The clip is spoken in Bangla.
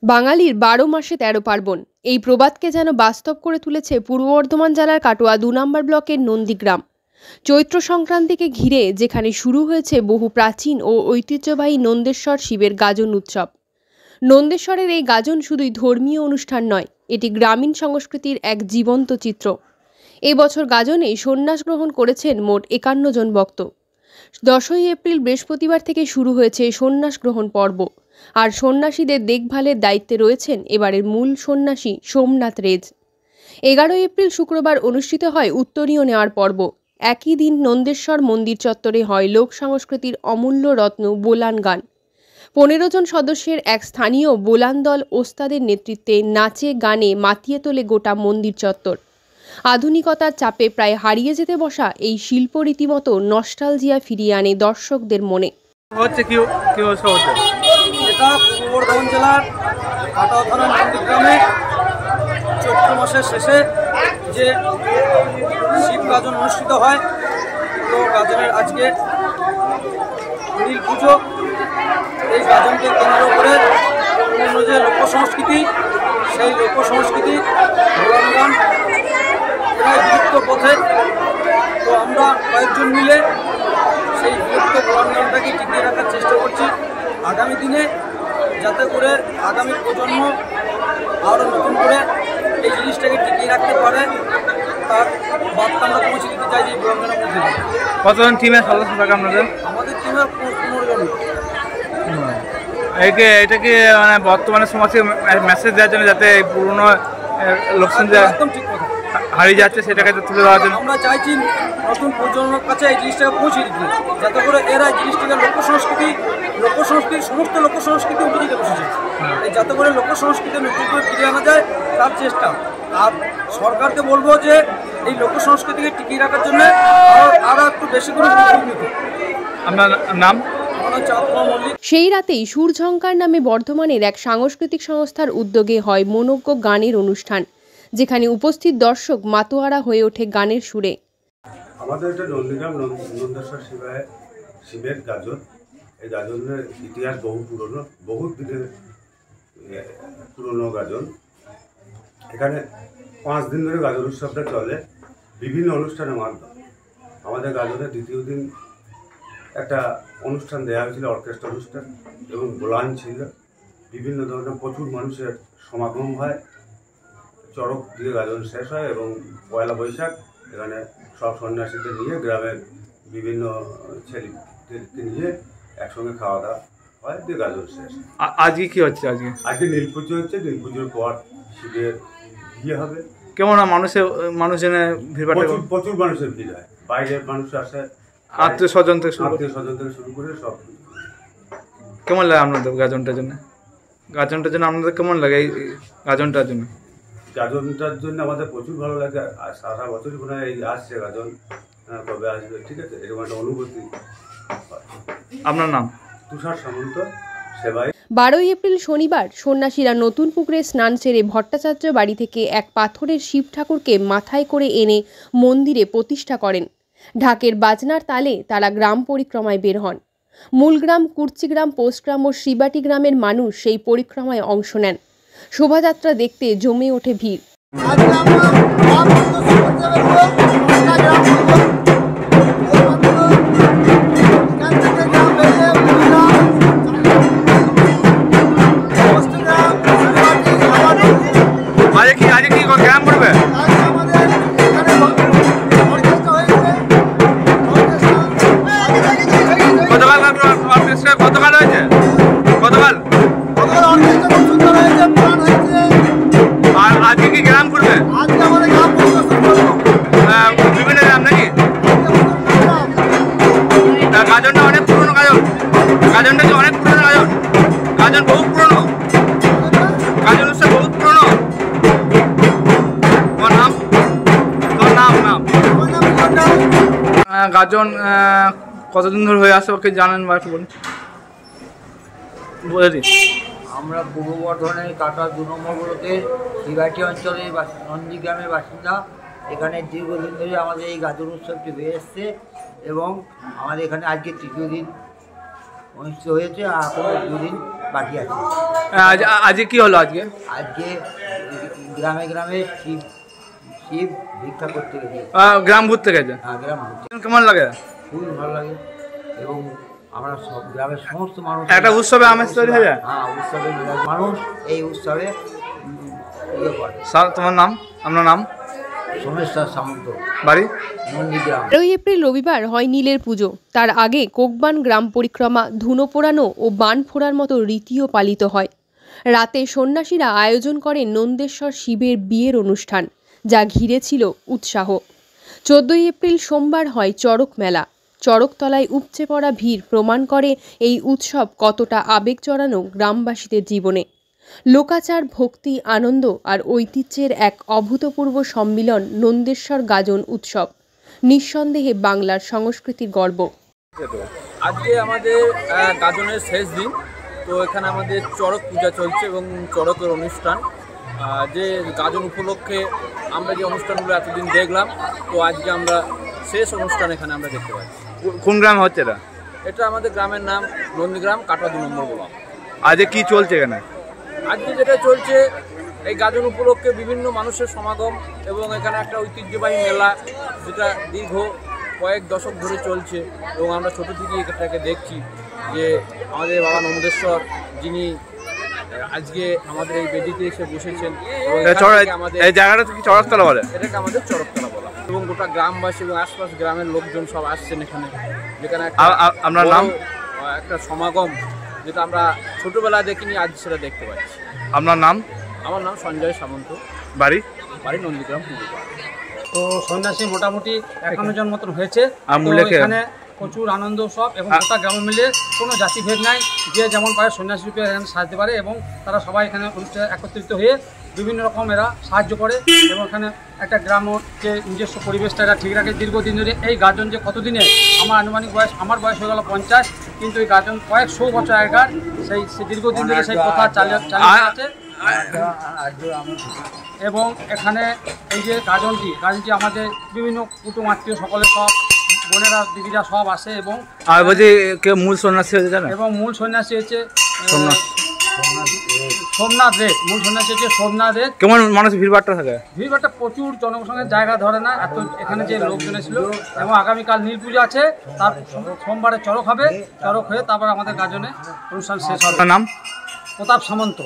বাঙালির ১২ মাসে ১৩ পার্বণ, এই প্রবাদকে যেন বাস্তব করে তুলেছে পূর্ব বর্ধমান জেলার কাটোয়া ২ নম্বর ব্লকের নন্দীগ্রাম। চৈত্র সংক্রান্তিকে ঘিরে যেখানে শুরু হয়েছে বহু প্রাচীন ও ঐতিহ্যবাহী নন্দেশ্বর শিবের গাজন উৎসব। নন্দেশ্বরের এই গাজন শুধুই ধর্মীয় অনুষ্ঠান নয়, এটি গ্রামীণ সংস্কৃতির এক জীবন্ত চিত্র। এবছর গাজনে সন্ন্যাস গ্রহণ করেছেন মোট ৫১ জন ভক্ত। ১০ই এপ্রিল বৃহস্পতিবার থেকে শুরু হয়েছে সন্ন্যাস গ্রহণ পর্ব। আর সন্ন্যাসীদের দেখভালের দায়িত্বে রয়েছেন এবারের মূল সন্ন্যাসী সোমনাথ রেজ। ১১ এপ্রিল শুক্রবার অনুষ্ঠিত হয় উত্তরীয় নেওয়ার পর্ব। একই দিন নন্দেশ্বর মন্দির চত্বরে হয় লোক সংস্কৃতির অমূল্য রত্ন বোলান গান। ১৫ জন সদস্যের এক স্থানীয় বোলান দল ওস্তাদের নেতৃত্বে নাচে গানে মাতিয়ে তোলে গোটা মন্দির চত্বর। আধুনিকতার চাপে প্রায় হারিয়ে যেতে বসা এই শিল্প রীতিমতো নস্টালজিয়া ফিরিয়ে আনে দর্শকদের মনে। এটা পূর্ব বর্ধমান জেলার কাটোয়া থানার নন্দীগ্রামে চৈত্র মাসের শেষে যে শিব গাজন অনুষ্ঠিত হয়, তো গাজনের আজকে নীল পুজো। এই গাজনকে কেন্দ্র করে অন্য যে লোকসংস্কৃতি, সেই লোকসংস্কৃতি বোলান গান প্রায় বিলুপ্ত পথে। তো আমরা কয়েকজন মিলে সেই বিলুপ্ত বোলান গানটাকে টিকিয়ে রাখার চেষ্টা করছি আগামী দিনে, যাতে করে আগামী প্রজন্ম আরও নতুন করে এই জিনিসটাকে টিকিয়ে রাখতে পারে। তার বার্তা আমরা পৌঁছে দিতে চাই যে এই বোলান গানের মধ্যে। কতজন টিমের সদস্য থাকে আপনাদের? আমাদের টিমের ১৫ জন। এটা কি মানে বর্তমানে সমাজকে মেসেজ দেওয়ার জন্য, যাতে পুরনো লোকসংখ্যা একদম ঠিক কথা হারিয়ে যাচ্ছে সেটাকে তুলে দেওয়ার জন্য আমরা চাইছি নতুন প্রজন্মের কাছে এই জিনিসটাকে পৌঁছে দিতে, যাতে করে এরা এই জিনিসটাকে লোকসংস্কৃতি সমস্ত লোকসংস্কৃতি উঠে দিতে বসেছে, যাতে করে লোকসংস্কৃতি নতুন করে ফিরিয়ে আনা যায় তার চেষ্টা। আর সরকারকে বলবো যে এই লোকসংস্কৃতিকে টিকিয়ে রাখার জন্য আরও একটু বেশি করে উদ্যোগ নিতে। আপনার নাম? সেই রাতেই সুরঝঙ্কার নামে বর্ধমানের এক সাংস্কৃতিক সংস্থার উদ্যোগে হয় মনোজ্ঞ গানের অনুষ্ঠান, যেখানে উপস্থিত দর্শক মাতোয়ারা হয়ে ওঠে গানের সুরে। আমাদের এটা নন্দীগ্রাম নন্দেশ্বর শিবের গাজন। এই গাজনের ইতিহাস বহু পুরনো, বহু দিনের পুরনো গাজন। এখানে 5 দিন ধরে গাজন উৎসবটা চলে বিভিন্ন অনুষ্ঠানের মাধ্যমে। আমাদের গাজনের দ্বিতীয় দিন একটা অনুষ্ঠান দেওয়া হয়েছিল, অর্কেস্ট্রা অনুষ্ঠান, এবং বোলান ছিল। বিভিন্ন ধরনের প্রচুর মানুষের সমাগম হয়। চড়ক দিয়ে গাজন শেষ হয় এবং পয়লা বৈশাখ এখানে সব সন্ন্যাসীদের নিয়ে গ্রামের বিভিন্ন ছেলেদেরকে নিয়ে একসঙ্গে খাওয়া দাওয়া হয়, দিয়ে গাজন শেষ। আজকে কি হচ্ছে? আজকে নীল পুজো হচ্ছে। নীল পুজোর পর শিবের বিয়ে হবে। কেমন মানুষজনের ভিড়? প্রচুর মানুষের ভিড় হয়, বাইরের মানুষ আসে, আত্মীয় স্বজন থেকে শুরু করে সব। কেমন লাগে আপনাদের গাজনটার জন্য আপনাদের কেমন লাগে এই গাজনটার জন্য? গাজনটার জন্য আমাদের প্রচুর ভালো লাগে। আর সারা বছরই মনে হয় এই আসছে গাজন, কবে আসবে, ঠিক আছে, এরকম একটা অনুভূতি। আপনার নাম? তুষার সামন্ত, সেবাই। ১২ এপ্রিল শনিবার সন্ন্যাসীরা নতুন পুকুরে স্নান সেরে ভট্টাচার্য বাড়ি থেকে এক পাথরের শিব ঠাকুরকে মাথায় করে এনে মন্দিরে প্রতিষ্ঠা করেন। ঢাকের বাজনার তালে তারা গ্রাম পরিক্রমায় বের হন। মূলগ্রাম, কুর্চিগ্রাম, পোস্টগ্রাম ও শিবাটি গ্রামের মানুষ সেই পরিক্রমায় অংশ নেন। শোভাযাত্রা দেখতে জমে ওঠে ভিড়। গাজন কতদিন ধরে হয়ে আসে ওকে জানেন বা একটু বলে দিন। আমরা পূর্ব বর্ধমানের কাটোয়া ২ নম্বর ব্লকে শিবাটি অঞ্চলের নন্দীগ্রামের বাসিন্দা। এখানে দীর্ঘদিন ধরে আমাদের এই গাজন উৎসবটি হয়ে এসছে এবং আমাদের এখানে আজকে তৃতীয় দিন অনুষ্ঠিত হয়েছে, আর এখনো 2 দিন বাকি আছে। আজকে কি হলো? আজকে গ্রামে গ্রামে শিব ভিক্ষা করতে গেছে। গ্রাম ঘুরতে গেছে। হ্যাঁ, গ্রাম ঘুরতে। কেমন লাগে? খুবই ভালো লাগে, এবং আমরা সব গ্রামের সমস্ত মানুষ একটা উৎসবে আমেজ তৈরি হয়ে যায়। হ্যাঁ, উৎসবে মানুষ এই উৎসবে ইয়ে করে। তোমার নাম? আপনার নাম? সোমেশ্বর সামন্ত, বাড়ি নন্দীগ্রাম। 12 এপ্রিল রবিবার হয় নীলের পুজো। তার আগে কোকবান গ্রাম পরিক্রমা, ধুনো পোড়ানো ও বান ফোড়ার মতো রীতিও পালিত হয়। রাতে সন্ন্যাসীরা আয়োজন করে নন্দেশ্বর শিবের বিয়ের অনুষ্ঠান, যা ঘিরে ছিল উৎসাহ। 14 এপ্রিল সোমবার হয় চড়ক মেলা। চড়কতলায় উপচে পড়া ভিড় প্রমাণ করে এই উৎসব কতটা আবেগ জড়ানো গ্রামবাসীদের জীবনে। লোকাচার, ভক্তি, আনন্দ আর ঐতিহ্যের এক অভূতপূর্ব সম্মিলন নন্দেশ্বর গাজন উৎসব, নিঃসন্দেহে বাংলার সংস্কৃতির গর্ব। আজকে আমাদের গাজনের শেষ দিন, তো এখানে আমাদের চড়ক পূজা চলছে এবং চড়কের অনুষ্ঠান। যে গাজন উপলক্ষে আমরা যে অনুষ্ঠানগুলো এতদিন দেখলাম, তো আজকে আমরা শেষ অনুষ্ঠান এখানে আমরা দেখতে পাচ্ছি। কোন গ্রামে হচ্ছে এটা? এটা আমাদের গ্রামের নাম নন্দীগ্রাম, কাটোয়া 2 নম্বর ব্লক। আজকে কি চলছে এখানে? আজকে যেটা চলছে, এই গাজন উপলক্ষে বিভিন্ন মানুষের সমাগম এবং এখানে একটা ঐতিহ্যবাহী মেলা, যেটা দীর্ঘ কয়েক দশক ধরে চলছে এবং আমরা ছোটো থেকেই এটাকে দেখছি। যে আমাদের বাবা নন্দেশ্বর, যিনি আজকে আমাদের এই বেদিতে এসে বসেছেন, এই জায়গাটা কি চড়কতলা বলে? এটাকে আমাদের চড়কতলা বলা, এবং গোটা গ্রামবাসী এবং আশপাশ গ্রামের লোকজন সব আসছেন এখানে, যেখানে আপনার নাম? একটা সমাগম, যেটা আমরা ছোটবেলায় দেখিনি, আজ সেটা দেখতে পাচ্ছি। আপনার নাম? আমার নাম সঞ্জয় সামন্ত, বাড়ি নন্দীগ্রাম পূর্বপাড়া। তো সন্ন্যাসী মোটামুটি 51 জন মতন হয়েছে। এখানে প্রচুর আনন্দ উৎসব, এবং গোটা গ্রাম মিলে কোনো জাতিভেদ নাই, যে যেমন পারে সন্ন্যাসী রূপে এখানে সাজতে পারে, এবং তারা সবাই এখানে একত্রিত হয়ে বিভিন্ন রকম এরা সাহায্য করে, এবং এখানে একটা গ্রাম যে নিজস্ব পরিবেশটা এরা ঠিক রাখে। দীর্ঘদিন ধরে এই গাজন যে কতদিনে, আমার আনুমানিক বয়স, আমার বয়স হয়ে গেল 50, কিন্তু এই গাজন কয়েকশো বছর আগেকার সেই দীর্ঘদিন ধরে সেই প্রথা চালিয়ে আছে। এবং এখানে এই যে গাজনটি আমাদের বিভিন্ন কুটুম আত্মীয় সকলের, সব বোনেরা দিদিরা সব আসে, এবং বলছি কে মূল সন্ন্যাসী হয়েছে জানেন? এবং মূল সন্ন্যাসী হচ্ছে সোমনাথ রেত। মূল সন্ন্যাসী হচ্ছে সোমনাথ রেত। কেমন মানুষ ভিড়ভাট্টা থাকে? ভিড়ভাট্টা প্রচুর, জনসংখ্যার জায়গা ধরে না এত এখানে যে লোকজন ছিল। এবং আগামীকাল নীল পুজো আছে, তার সোমবারে চড়ক হবে, চড়ক হয়ে তারপর আমাদের গাজনে অনুষ্ঠান শেষ হবে। নাম? প্রতাপ সামন্ত।